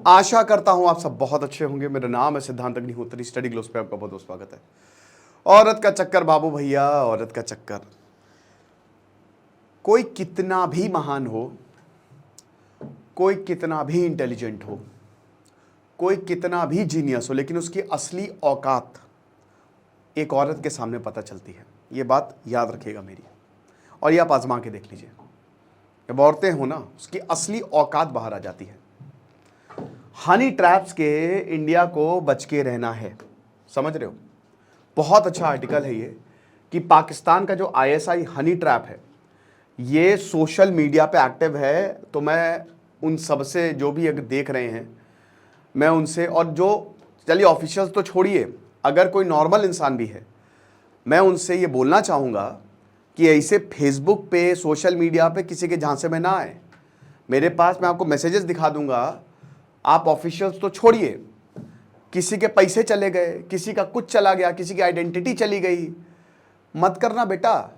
आशा करता हूं आप सब बहुत अच्छे होंगे। मेरा नाम है सिद्धांत अग्निहोत्री, स्टडी ग्लोस पे आपका बहुत बहुत स्वागत है। औरत का चक्कर बाबू भैया, औरत का चक्कर। कोई कितना भी महान हो, कोई कितना भी इंटेलिजेंट हो, कोई कितना भी जीनियस हो, लेकिन उसकी असली औकात एक औरत के सामने पता चलती है। ये बात याद रखिएगा मेरी, और ये आप आजमा के देख लीजिए। जब औरतें हो ना, उसकी असली औकात बाहर आ जाती है। हनी ट्रैप्स के इंडिया को बच के रहना है, समझ रहे हो। बहुत अच्छा आर्टिकल है ये कि पाकिस्तान का जो आईएसआई हनी ट्रैप है, ये सोशल मीडिया पे एक्टिव है। तो मैं उन सब से, जो भी अगर देख रहे हैं, मैं उनसे, और जो चलिए ऑफिशियल्स तो छोड़िए, अगर कोई नॉर्मल इंसान भी है, मैं उनसे ये बोलना चाहूँगा कि ऐसे फेसबुक पे, सोशल मीडिया पे किसी के झांसे में ना आए। मेरे पास, मैं आपको मैसेजेस दिखा दूंगा। आप ऑफिशियल्स तो छोड़िए, किसी के पैसे चले गए, किसी का कुछ चला गया, किसी की आइडेंटिटी चली गई, मत करना बेटा,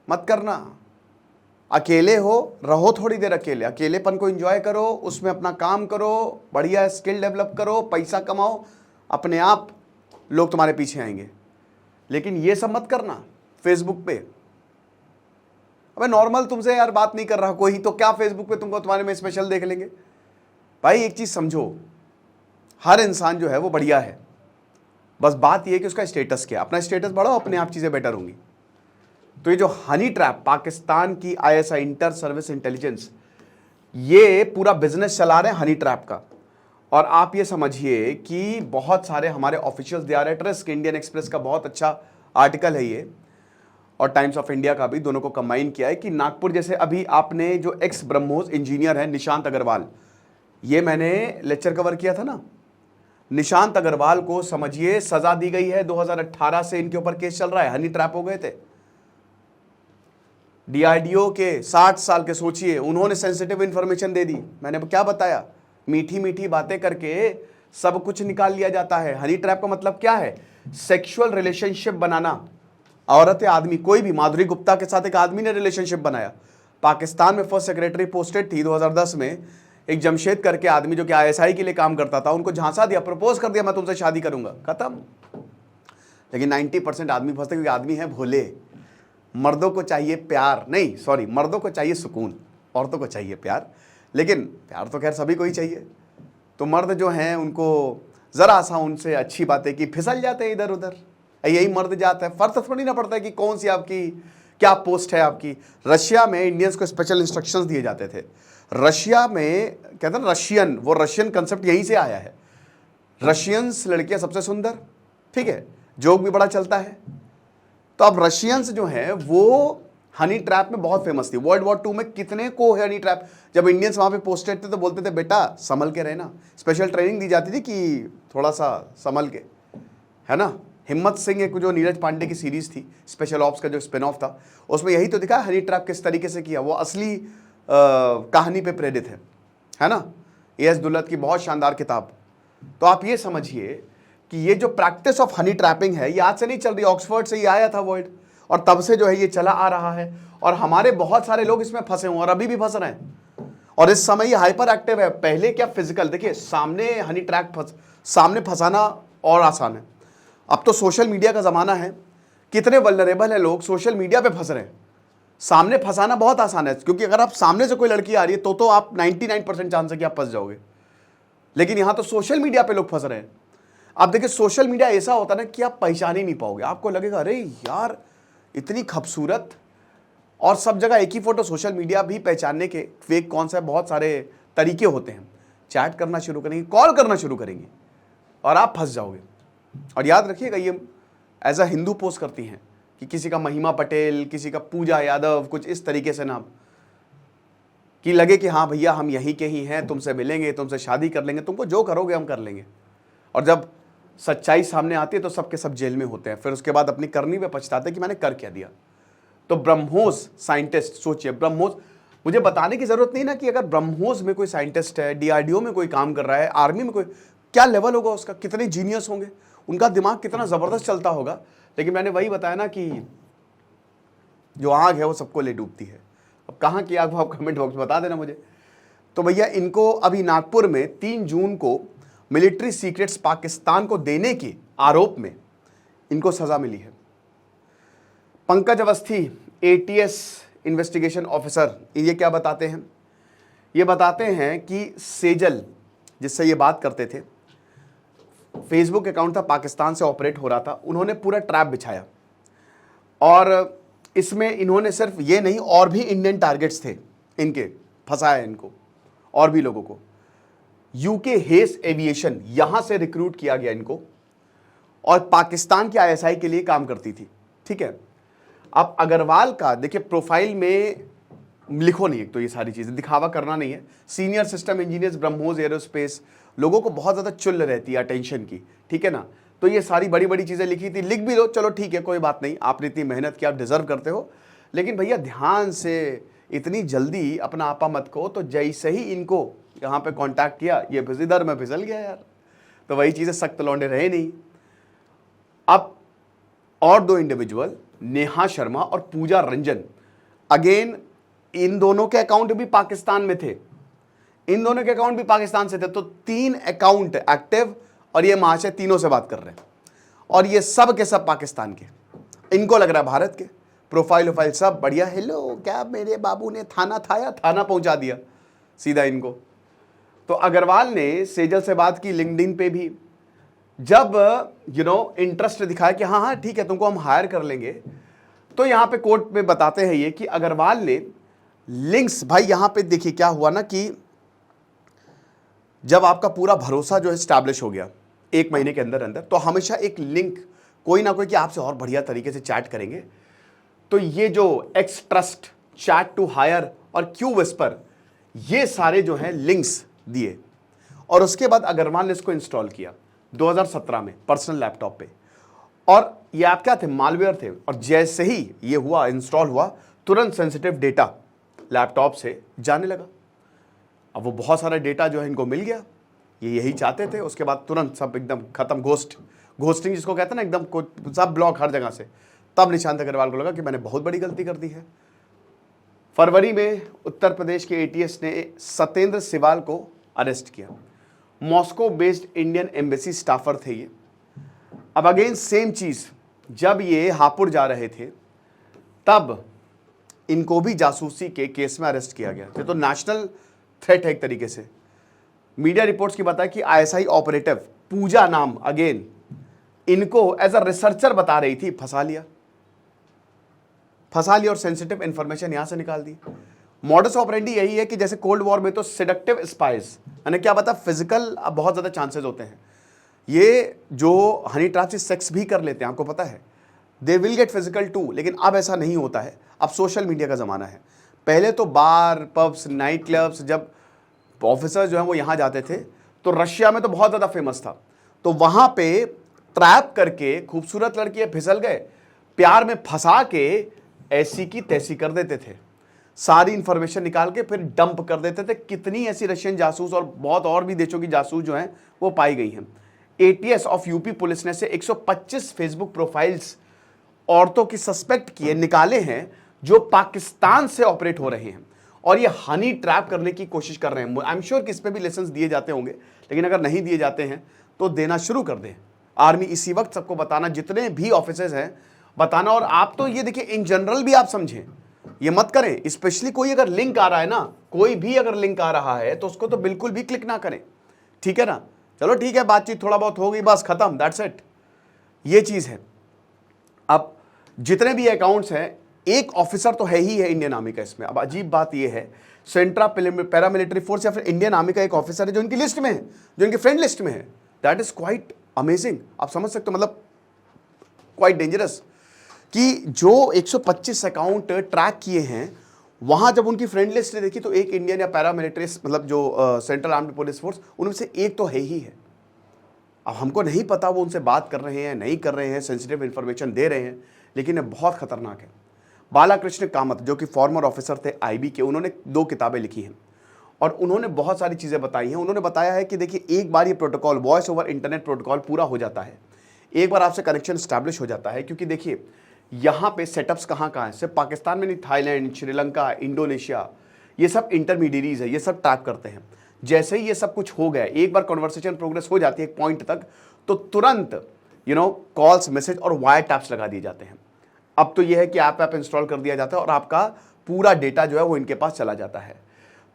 मत करना। अकेले हो, रहो थोड़ी देर अकेले, अकेलेपन को एंजॉय करो, उसमें अपना काम करो, बढ़िया स्किल डेवलप करो, पैसा कमाओ, अपने आप लोग तुम्हारे पीछे आएंगे। लेकिन ये सब मत करना फेसबुक पे। अबे नॉर्मल तुमसे यार बात नहीं कर रहा कोई, तो क्या फेसबुक पे तुमको तुम्हारे में स्पेशल देख लेंगे। भाई एक चीज समझो, हर इंसान जो है वो बढ़िया है, बस बात ये है कि उसका स्टेटस क्या है। अपना स्टेटस बढ़ाओ, अपने आप चीजें बेटर होंगी। तो ये जो हनी ट्रैप, पाकिस्तान की आईएसआई, इंटर सर्विस इंटेलिजेंस, ये पूरा बिजनेस चला रहे हैं हनी ट्रैप का। और आप ये समझिए कि बहुत सारे हमारे officials they are at risk. Indian Express का बहुत अच्छा आर्टिकल है ये, और टाइम्स ऑफ इंडिया का भी, दोनों को कंबाइन किया है कि नागपुर जैसे, अभी आपने जो एक्स ब्रह्मोस इंजीनियर है निशांत अग्रवाल, ये मैंने लेक्चर कवर किया था ना, निशांत अग्रवाल को समझिए सजा दी गई है। 2018 से इनके ऊपर केस चल रहा है, हनी ट्रैप हो गए थे। डीआरडीओ के 60 साल के, सोचिए, उन्होंने सेंसिटिव इंफॉर्मेशन दे दी। मैंने क्या बताया, मीठी मीठी बातें करके सब कुछ निकाल लिया जाता है। हनी ट्रैप का मतलब क्या है? सेक्सुअल रिलेशनशिप बनाना। औरत या आदमी, कोई भी, माधुरी गुप्ता के साथ एक आदमी ने रिलेशनशिप बनाया। पाकिस्तान में फर्स्ट सेक्रेटरी पोस्टेड थी 2010 में, एक जमशेद करके आदमी जो कि आईएसआई के लिए काम करता था, उनको झांसा दिया, प्रपोज कर दिया, मैं तुमसे शादी करूंगा, खत्म। लेकिन 90% आदमी फंसते क्योंकि आदमी है भोले। मर्दों को चाहिए प्यार, नहीं सॉरी, मर्दों को चाहिए सुकून, औरतों को चाहिए प्यार। लेकिन प्यार तो खैर सभी को ही चाहिए। तो मर्द जो हैं उनको जरा सा उनसे अच्छी बातें की फिसल जाते हैं इधर उधर। यही मर्द जाता है, फर्क थोड़ी ना पड़ता है कि कौन सी आपकी क्या पोस्ट है आपकी। रशिया में इंडियंस को स्पेशल इंस्ट्रक्शंस दिए जाते थे। रशिया में कहते हैं ना रशियन, वो रशियन कंसेप्ट यहीं से आया है। रशियंस लड़कियां सबसे सुंदर, ठीक है, जोक भी बड़ा चलता है। तो अब रशियंस जो हैं वो हनी ट्रैप में बहुत फेमस थी। वर्ल्ड वॉर 2 में कितने को हनी ट्रैप, जब इंडियंस वहां पे पोस्टेड थे तो बोलते थे बेटा संभल के रहना। स्पेशल ट्रेनिंग दी जाती थी कि थोड़ा सा संभल के, है ना। हिम्मत सिंह, एक जो नीरज पांडे की सीरीज थी, स्पेशल ऑप्स का जो स्पिन ऑफ था, उसमें यही तो दिखा हनी ट्रैप किस तरीके से किया। वो असली कहानी पे प्रेरित है ना। एएस दुल्लत की बहुत शानदार किताब। तो आप ये समझिए कि ये जो प्रैक्टिस ऑफ हनी ट्रैपिंग है, ये आज से नहीं चल रही, ऑक्सफोर्ड से ये आया था वर्ड, और तब से जो है ये चला आ रहा है। और हमारे बहुत सारे लोग इसमें फंसे हुए और अभी भी फंस रहे हैं। और इस समय ये हाइपर एक्टिव है। पहले क्या फिजिकल, देखिए सामने हनी ट्रैप सामने फंसाना और आसान है। अब तो सोशल मीडिया का जमाना है, कितने वल्नरेबल है लोग, सोशल मीडिया पे फंस रहे हैं। सामने फंसाना बहुत आसान है, क्योंकि अगर आप सामने से कोई लड़की आ रही है तो आप 99% चांस है कि आप फंस जाओगे। लेकिन यहां तो सोशल मीडिया पे लोग फंस रहे हैं। अब देखिए सोशल मीडिया ऐसा होता है ना कि आप पहचान ही नहीं पाओगे। आपको लगेगा अरे यार इतनी खूबसूरत, और सब जगह एक ही फोटो। सोशल मीडिया भी पहचानने के फेक कौन सा बहुत सारे तरीके होते हैं। चैट करना शुरू करेंगे, कॉल करना शुरू करेंगे, और आप फंस जाओगे। और याद रखिएगा, ये एज अ हिंदू पोस्ट करती हैं कि किसी का महिमा पटेल, किसी का पूजा यादव, कुछ इस तरीके से नाम, कि लगे कि हाँ भैया हम यहीं के ही हैं, तुमसे मिलेंगे, तुमसे शादी कर लेंगे, तुमको जो करोगे हम कर लेंगे। और जब सच्चाई सामने आती है तो सबके सब जेल में होते हैं। फिर उसके बाद अपनी करनी पे पछताते हैं कि मैंने कर क्या दिया। तो ब्रह्मोस साइंटिस्ट, सोचिए ब्रह्मोस, मुझे बताने की जरूरत नहीं ना कि अगर ब्रह्मोस में कोई साइंटिस्ट है, डीआरडीओ में कोई काम कर रहा है, आर्मी में कोई, क्या लेवल होगा उसका, कितने जीनियस होंगे, उनका दिमाग कितना जबरदस्त चलता होगा। लेकिन मैंने वही बताया ना कि जो आग है वो सबको ले डूबती है। अब कहाँ की आग, वो आप कमेंट बॉक्स में बता देना मुझे। तो भैया इनको अभी नागपुर में 3 जून को मिलिट्री सीक्रेट्स पाकिस्तान को देने के आरोप में इनको सजा मिली है। Pankaj Awasthi ATS investigation officer, ये क्या बताते हैं? ये बताते हैं कि सेजल जिससे ये बात करते थे, फेसबुक अकाउंट था, पाकिस्तान से ऑपरेट हो रहा था, उन्होंने पूरा ट्रैप बिछाया और इसमें इन्होंने सिर्फ ये नहीं और भी इंडियन टारगेट्स थे इनके, फंसाया इनको और भी लोगों को। यूके हेस एविएशन यहां से रिक्रूट किया गया इनको और पाकिस्तान की ISI के लिए काम करती थी। ठीक है, अब अग्रवाल का देखिए प्रोफाइल में लिखो नहीं, एक तो ये सारी चीजें दिखावा करना नहीं है। Senior system engineers BrahMos aerospace, लोगों को बहुत ज्यादा चुल रहती है अटेंशन की, ठीक है ना, तो ये सारी बड़ी बड़ी चीजें लिखी थी, लिख भी लो, चलो ठीक है कोई बात नहीं, आपने इतनी मेहनत की, आप डिजर्व करते हो, लेकिन भैया ध्यान से इतनी जल्दी अपना आपा मत को। तो जैसे ही इनको यहाँ पे कांटेक्ट किया, ये इधर में फिसल गया यार, तो वही चीजें, सख्त लौंडे रहे नहीं। अब और 2 इंडिविजुअल, नेहा शर्मा और पूजा रंजन, अगेन इन दोनों के अकाउंट भी पाकिस्तान में थे, इन दोनों के अकाउंट भी पाकिस्तान से थे, तो 3 अकाउंट एक्टिव और ये महाशय तीनों से बात कर रहे हैं और ये सब के सब पाकिस्तान के, इनको लग रहा है भारत के, प्रोफाइल वोफाइल सब बढ़िया, हेलो क्या मेरे बाबू ने थाना थाया, थाना पहुंचा दिया सीधा इनको। तो अग्रवाल ने सेजल से बात की लिंक्डइन पे भी, जब इंटरेस्ट दिखाया कि हाँ हाँ ठीक है तुमको हम हायर कर लेंगे, तो यहां पे कोर्ट में बताते हैं ये कि अग्रवाल ने लिंक्स, भाई यहां पे देखिए क्या हुआ ना कि जब आपका पूरा भरोसा जो है स्टैब्लिश हो गया 1 महीने के अंदर अंदर, तो हमेशा एक लिंक कोई ना कोई कि आपसे और बढ़िया तरीके से चैट करेंगे। तो ये जो X trust, chat to hire और क्यू विस्पर, ये सारे जो हैं लिंक्स दिए और उसके बाद अग्रवाल ने इसको इंस्टॉल किया 2017 में पर्सनल लैपटॉप पे। और ये ऐप क्या थे? मालवेयर थे। और जैसे ही ये हुआ, इंस्टॉल हुआ, तुरंत सेंसिटिव डेटा लैपटॉप से जाने लगा। अब वो बहुत सारा डेटा जो है इनको मिल गया, ये यही चाहते थे। उसके बाद तुरंत सब एकदम खत्म, घोस्टिंग जिसको कहते हैं ना, एकदम सब ब्लॉक हर जगह से। तब निशांत अग्रवाल को लगा कि मैंने बहुत बड़ी गलती कर दी है। फरवरी में उत्तर प्रदेश के ATS ने सत्येंद्र सिवाल को अरेस्ट किया। Moscow based Indian embassy staffer थे ये। अब अगेन सेम चीज, जब ये हापुड़ जा रहे थे तब इनको भी जासूसी के केस में अरेस्ट किया गया। ये तो नेशनल थ्रेट है एक तरीके से। मीडिया रिपोर्ट्स की बताया कि ISI ऑपरेटिव पूजा नाम, अगेन इनको एज अ रिसर्चर बता रही थी, फंसा लिया और सेंसिटिव इंफॉर्मेशन यहां से निकाल दी। मॉडस ऑपरेंडी यही है कि जैसे कोल्ड वॉर में तो सिडक्टिव स्पाइस, यानी क्या बता, फिजिकल बहुत ज्यादा चांसेस होते हैं। ये जो हनी ट्रैप से सेक्स भी कर लेते हैं, आपको पता है, they will get physical too, लेकिन अब ऐसा नहीं होता है। अब सोशल मीडिया का जमाना है। पहले तो बार, पब्स, नाइट क्लब्स, जब ऑफिसर्स जो हैं वो यहां जाते थे, तो रशिया में तो बहुत ज्यादा फेमस था, तो वहां पे ट्रैप करके खूबसूरत लड़कियां फिसल गए, प्यार में फंसा के ऐसी की तैसी कर देते थे, सारी इंफॉर्मेशन निकाल के फिर डंप कर देते थे। कितनी ऐसी रशियन जासूस और बहुत और भी देशों की जासूस जो हैं वो पाई गई हैं। ATS ऑफ यूपी पुलिस ने से 125 फेसबुक प्रोफाइल्स औरतों की सस्पेक्ट किए निकाले हैं जो पाकिस्तान से ऑपरेट हो रहे हैं और ये हनी ट्रैप करने की कोशिश कर रहे हैं। आई एम श्योर कि इस पे भी लाइसेंस दिए जाते होंगे, लेकिन अगर नहीं दिए जाते हैं तो देना शुरू कर दें। आर्मी इसी वक्त सबको बताना, जितने भी ऑफिसर्स हैं बताना। और आप तो ये देखिए, इन जनरल भी आप समझें, ये मत करें। स्पेशली कोई अगर लिंक आ रहा है ना, कोई भी अगर लिंक आ रहा है तो उसको तो बिल्कुल भी क्लिक ना करें, ठीक है ना। चलो ठीक है, बातचीत थोड़ा बहुत हो गई, बस खत्म, दैट्स इट, ये चीज है। अब जितने भी अकाउंट्स हैं, एक ऑफिसर तो है ही है इंडियन आर्मी का इसमें। अब अजीब बात यह है, सेंट्रा पैरामिलिट्री फोर्स या फिर इंडियन आर्मी का एक ऑफिसर है जो इनकी लिस्ट में है, जो इनकी फ्रेंड लिस्ट में है। दैट इज क्वाइट अमेजिंग, आप समझ सकते हो, मतलब क्वाइट डेंजरस कि जो 125 अकाउंट ट्रैक किए हैं, वहां जब उनकी फ्रेंड लिस्ट ने देखी तो एक इंडियन या पैरामिलिट्री, मतलब जो सेंट्रल आर्म्ड पुलिस फोर्स, उनमें से एक तो है ही है। अब हमको नहीं पता वो उनसे बात कर रहे हैं नहीं कर रहे हैं, सेंसिटिव इंफॉर्मेशन दे रहे हैं, लेकिन ये बहुत खतरनाक है। बालाकृष्ण कामत जो कि फॉर्मर ऑफिसर थे IB के, उन्होंने 2 किताबें लिखी हैं और उन्होंने बहुत सारी चीज़ें बताई हैं। उन्होंने बताया है कि देखिए, एक बार ये protocol, voice over internet protocol पूरा हो जाता है, एक बार आपसे कनेक्शन स्टैब्लिश हो जाता है, क्योंकि देखिए यहाँ पे सेटअप्स कहाँ कहाँ हैं, सिर्फ पाकिस्तान में नहीं, थाईलैंड, श्रीलंका, इंडोनेशिया, ये सब इंटरमीडियरीज है, ये सब ट्रैप करते हैं। जैसे ही ये सब कुछ हो गया, एक बार कॉन्वर्सेशन प्रोग्रेस हो जाती है एक पॉइंट तक, तो तुरंत कॉल्स, मैसेज और वायर टैप्स लगा दिए जाते हैं। अब तो ये है कि ऐप इंस्टॉल कर दिया जाता है और आपका पूरा डेटा जो है वो इनके पास चला जाता है।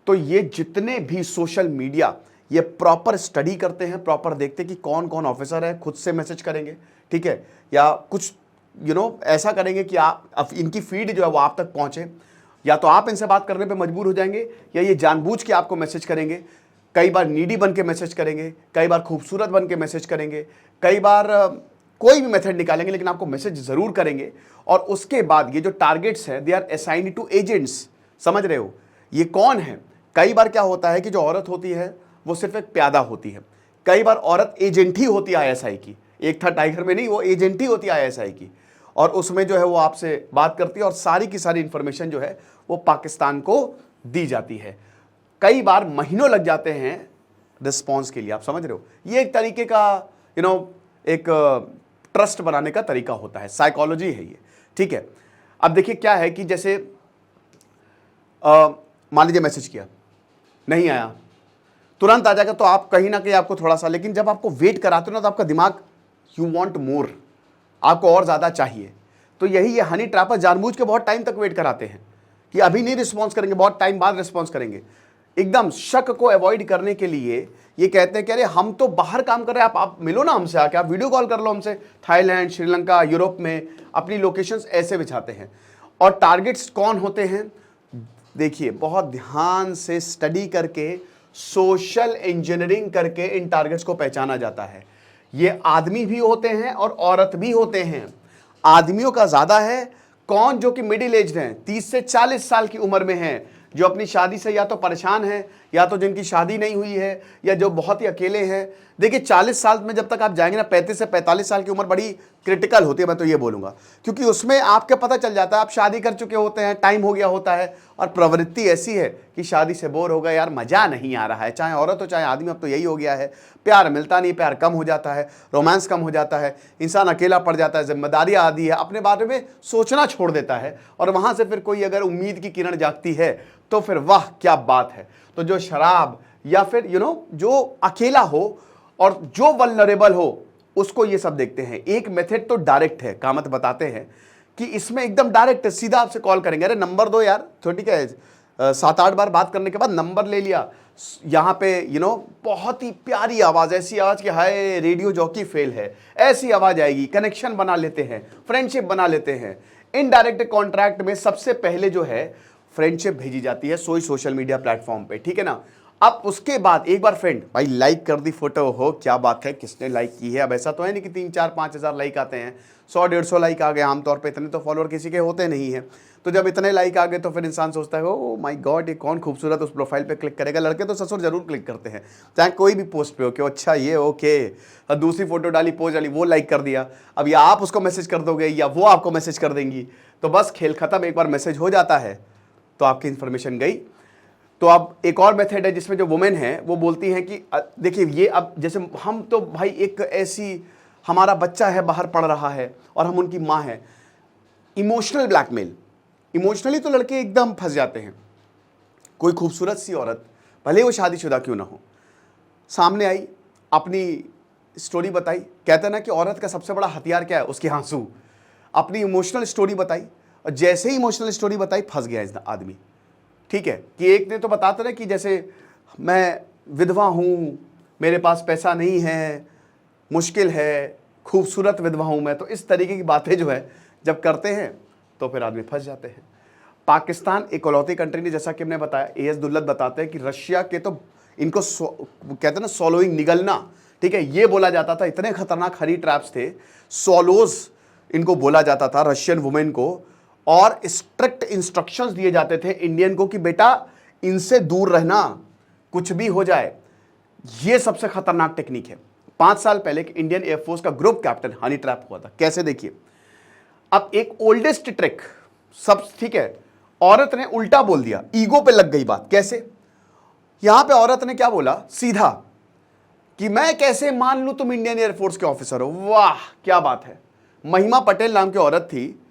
तो ये जितने भी सोशल मीडिया, ये प्रॉपर स्टडी करते हैं, प्रॉपर देखते हैं कि कौन कौन ऑफिसर है, खुद से मैसेज करेंगे, ठीक है, या कुछ ऐसा करेंगे कि आप इनकी फीड जो है वो आप तक पहुंचे, या तो आप इनसे बात करने पे मजबूर हो जाएंगे, या ये जानबूझ के आपको मैसेज करेंगे। कई बार नीडी बन के मैसेज करेंगे, कई बार खूबसूरत बन के मैसेज करेंगे, कई बार कोई भी मेथड निकालेंगे, लेकिन आपको मैसेज जरूर करेंगे। और उसके बाद ये जो टारगेट्स हैं, they are assigned to agents. समझ रहे हो ये कौन है? कई बार क्या होता है कि जो औरत होती है वो सिर्फ एक प्यादा होती है, कई बार औरत एजेंट ही होती है आईएसआई की। एक था टाइगर में, नहीं, वो एजेंट ही होती है आईएसआई की, और उसमें जो है वो आपसे बात करती है और सारी की सारी इंफॉर्मेशन जो है वो पाकिस्तान को दी जाती है। कई बार महीनों लग जाते हैं रिस्पॉन्स के लिए। आप समझ रहे हो, ये एक तरीके का एक ट्रस्ट बनाने का तरीका होता है, साइकोलॉजी है ये, ठीक है। अब देखिए क्या है कि जैसे मान लीजिए मैसेज किया, नहीं आया, तुरंत आ जाएगा, तो आप कहीं ना कहीं आपको थोड़ा सा, लेकिन जब आपको वेट कराते हो ना तो आपका दिमाग, यू वांट मोर, आपको और ज़्यादा चाहिए। तो यही ये हनी ट्रैपर जानबूझ के बहुत टाइम तक वेट कराते हैं कि अभी नहीं रिस्पॉन्स करेंगे, बहुत टाइम बाद रिस्पॉन्स करेंगे। एकदम शक को अवॉइड करने के लिए ये कहते हैं कि अरे हम तो बाहर काम कर रहे हैं, आप मिलो ना हमसे आके, आप वीडियो कॉल कर लो हमसे, थाईलैंड, श्रीलंका, यूरोप में अपनी लोकेशंस ऐसे बिछाते हैं। और टारगेट्स कौन होते हैं? देखिए, बहुत ध्यान से स्टडी करके, सोशल इंजीनियरिंग करके इन टारगेट्स को पहचाना जाता है। ये आदमी भी होते हैं और औरत भी होते हैं। आदमियों का ज्यादा है, कौन? जो कि मिडिल एज हैं, 30 से 40 साल की उम्र में हैं, जो अपनी शादी से या तो परेशान हैं, या तो जिनकी शादी नहीं हुई है, या जो बहुत ही अकेले हैं। देखिए 40 साल में जब तक आप जाएंगे ना, 35 से 45 साल की उम्र बड़ी क्रिटिकल होती है, मैं तो ये बोलूंगा, क्योंकि उसमें आपके पता चल जाता है आप शादी कर चुके होते हैं, टाइम हो गया होता है, और प्रवृत्ति ऐसी है कि शादी से बोर हो गए यार, मजा नहीं आ रहा है, चाहे औरत हो चाहे आदमी, अब तो यही हो गया है, प्यार मिलता नहीं, प्यार कम हो जाता है, रोमांस कम हो जाता है, इंसान अकेला पड़ जाता है, जिम्मेदारियां आदि है, अपने बारे में सोचना छोड़ देता है, और वहां से फिर कोई अगर उम्मीद की किरण जागती है तो फिर वाह क्या बात है। तो जो शराब या फिर जो अकेला हो और जो वल्नरेबल हो, उसको ये सब देखते हैं। एक मेथड तो डायरेक्ट है, कामत बताते हैं कि इसमें एकदम डायरेक्ट सीधा आपसे कॉल करेंगे, अरे नंबर दो यार, तो ठीक है, 7-8 बार बात करने के बाद नंबर ले लिया, यहाँ पे बहुत ही प्यारी आवाज़, ऐसी आवाज़ कि हाय रेडियो जॉकी फेल है, ऐसी आवाज़ आएगी, कनेक्शन बना लेते हैं, फ्रेंडशिप बना लेते हैं। इनडायरेक्ट कॉन्ट्रैक्ट में सबसे पहले जो है फ्रेंडशिप भेजी जाती है सोशल मीडिया प्लेटफॉर्म पे, ठीक है ना। अब उसके बाद एक बार फ्रेंड भाई लाइक कर दी फोटो, हो क्या बात है, किसने लाइक की है। अब ऐसा तो है नहीं कि 3-4-5 हज़ार लाइक आते हैं, 100-150 लाइक आ गए, आमतौर पे इतने तो फॉलोअर किसी के होते नहीं हैं। तो जब इतने लाइक आ गए तो फिर इंसान सोचता है ओ माय गॉड, ये कौन खूबसूरत, उस प्रोफाइल पे क्लिक करेगा। लड़के तो ससुर जरूर क्लिक करते हैं, चाहे कोई भी पोस्ट पे हो कि अच्छा ये ओके, दूसरी फोटो डाली, पोस्ट डाली, वो लाइक कर दिया। अब या आप उसको मैसेज कर दोगे या वो आपको मैसेज कर देंगी, तो बस खेल खत्म। एक बार मैसेज हो जाता है तो आपकी इंफॉर्मेशन गई। तो अब एक और मेथड है जिसमें जो वुमेन है वो बोलती हैं कि देखिए ये, अब जैसे हम तो भाई एक ऐसी, हमारा बच्चा है बाहर पढ़ रहा है और हम उनकी माँ है, इमोशनल ब्लैकमेल, इमोशनली तो लड़के एकदम फंस जाते हैं। कोई खूबसूरत सी औरत, भले वो शादीशुदा क्यों ना हो, सामने आई, अपनी स्टोरी बताई। कहते हैं ना कि औरत का सबसे बड़ा हथियार क्या है, उसके आंसू। अपनी इमोशनल स्टोरी बताई, और जैसे ही इमोशनल स्टोरी बताई फंस गया इस आदमी, ठीक है। कि एक ने तो बताते ना कि जैसे मैं विधवा हूँ, मेरे पास पैसा नहीं है, मुश्किल है, खूबसूरत विधवा हूँ मैं, तो इस तरीके की बातें जो है जब करते हैं तो फिर आदमी फंस जाते हैं। पाकिस्तान इकलौती कंट्री ने, जैसा कि हमने बताया, एएस दुल्लत बताते हैं कि रशिया के तो इनको कहते हैं ना सॉलोइंग, निगलना, ठीक है, ये बोला जाता था। इतने खतरनाक हनी ट्रैप्स थे, सॉलोज इनको बोला जाता था रशियन वुमेन को, और स्ट्रिक्ट इंस्ट्रक्शंस दिए जाते थे इंडियन को कि बेटा इनसे दूर रहना, कुछ भी हो जाए। ये सबसे खतरनाक टेक्निक है। 5 साल पहले इंडियन एयरफोर्स का ग्रुप कैप्टन हनी ट्रैप हुआ था। कैसे, देखिए, अब एक ओल्डेस्ट ट्रिक, सब ठीक है, औरत ने उल्टा बोल दिया, ईगो पे लग गई बात। कैसे? यहां पे औरत ने क्या बोला सीधा कि मैं कैसे मान लूं तुम इंडियन एयरफोर्स के ऑफिसर हो। वाह क्या बात है। महिमा पटेल नाम की औरत थी,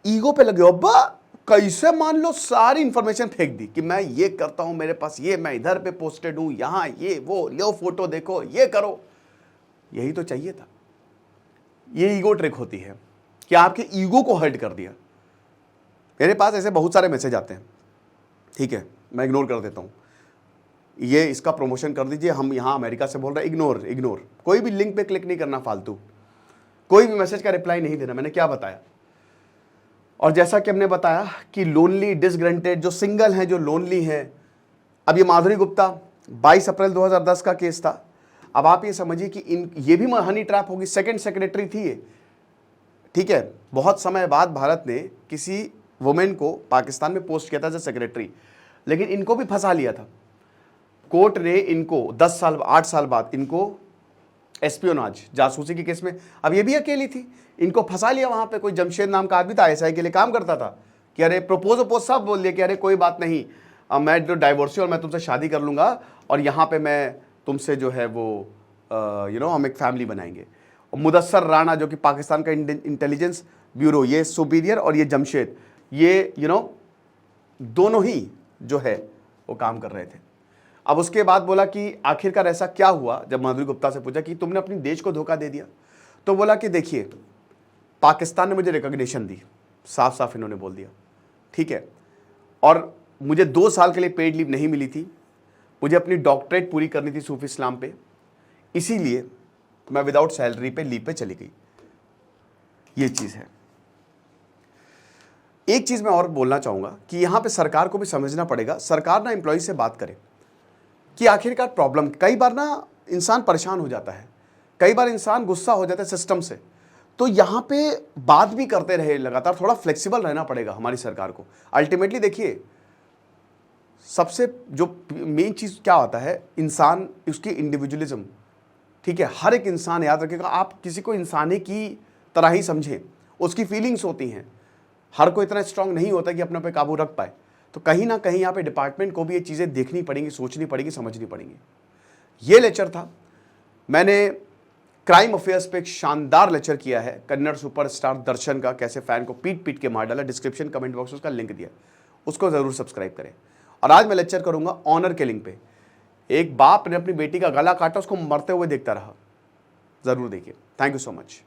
ईगो पे लगे, अब्बा कैसे मान लो सारी इंफॉर्मेशन फेंक दी कि मैं ये करता हूं, मेरे पास ये, मैं इधर पे पोस्टेड हूं, यहां ये वो, लो फोटो देखो, ये करो। यही तो चाहिए था। ये ईगो ट्रिक होती है कि आपके ईगो को हर्ट कर दिया। मेरे पास ऐसे बहुत सारे मैसेज आते हैं, ठीक है, मैं इग्नोर कर देता हूं। ये इसका प्रमोशन कर दीजिए, हम यहां अमेरिका से बोल रहे हैं, इग्नोर इग्नोर। कोई भी लिंक पे क्लिक नहीं करना फालतू, कोई भी मैसेज का रिप्लाई नहीं देना। मैंने क्या बताया? और जैसा कि हमने बताया कि लोनली, डिसग्रंटेड, जो सिंगल हैं, जो लोनली हैं। अब ये माधुरी गुप्ता 22 अप्रैल 2010 का केस था। अब आप ये समझिए कि ये भी हनी ट्रैप होगी। सेकंड सेक्रेटरी थी ये, ठीक है। बहुत समय बाद भारत ने किसी वुमेन को पाकिस्तान में पोस्ट किया था एज सेक्रेटरी, लेकिन इनको भी फंसा लिया था। कोर्ट ने इनको 10 साल 8 साल बाद इनको एस्पियोनाज, जासूसी के केस में, अब ये भी अकेली थी, इनको फंसा लिया। वहां पे कोई जमशेद नाम का आदमी था, आईएसआई के लिए काम करता था, कि अरे प्रपोज सब बोल दिया कि अरे कोई बात नहीं, मैं जो डाइवोर्सी और मैं तुमसे शादी कर लूंगा और यहाँ पे मैं तुमसे जो है वो हम एक फैमिली बनाएंगे। और मुदस्सर राणा जो कि पाकिस्तान का इंटेलिजेंस ब्यूरो, ये सुपीरियर, और ये जमशेद, ये दोनों ही जो है वो काम कर रहे थे। अब उसके बाद बोला कि आखिरकार ऐसा क्या हुआ। जब माधुरी गुप्ता से पूछा कि तुमने अपने देश को धोखा दे दिया, तो बोला कि देखिए, पाकिस्तान ने मुझे रिकॉग्निशन दी, साफ साफ इन्होंने बोल दिया, ठीक है, और मुझे 2 साल के लिए पेड लीव नहीं मिली थी, मुझे अपनी डॉक्टरेट पूरी करनी थी सूफी इस्लाम पे, इसीलिए मैं विदाउट सैलरी पे लीव पे चली गई। ये चीज़ है। एक चीज़ मैं और बोलना चाहूँगा कि यहाँ पे सरकार को भी समझना पड़ेगा। सरकार ना एम्प्लॉय से बात करे कि आखिरकार प्रॉब्लम, कई बार ना इंसान परेशान हो जाता है, कई बार इंसान गुस्सा हो जाता है सिस्टम से, तो यहाँ पे बात भी करते रहे लगातार। थोड़ा फ्लेक्सिबल रहना पड़ेगा हमारी सरकार को। अल्टीमेटली देखिए, सबसे जो मेन चीज़ क्या होता है, इंसान, उसकी इंडिविजुअलिज्म, ठीक है। हर एक इंसान, याद रखिएगा, आप किसी को इंसानी की तरह ही समझें, उसकी फीलिंग्स होती हैं। हर कोई इतना स्ट्रांग नहीं होता कि अपने पे काबू रख पाए। तो कहीं ना कहीं यहाँ पे डिपार्टमेंट को भी ये चीज़ें देखनी पड़ेंगी, सोचनी पड़ेगी, समझनी पड़ेंगी। ये लेक्चर था। मैंने क्राइम अफेयर्स पे एक शानदार लेक्चर किया है, कन्नड़ सुपरस्टार दर्शन का, कैसे फैन को पीट पीट के मार डाला। डिस्क्रिप्शन कमेंट बॉक्स में उसका लिंक दिया, उसको ज़रूर सब्सक्राइब करें। और आज मैं लेक्चर करूंगा ऑनर किलिंग पे। एक बाप ने अपनी बेटी का गला काटा, उसको मरते हुए देखता रहा। ज़रूर देखिए। Thank you so much.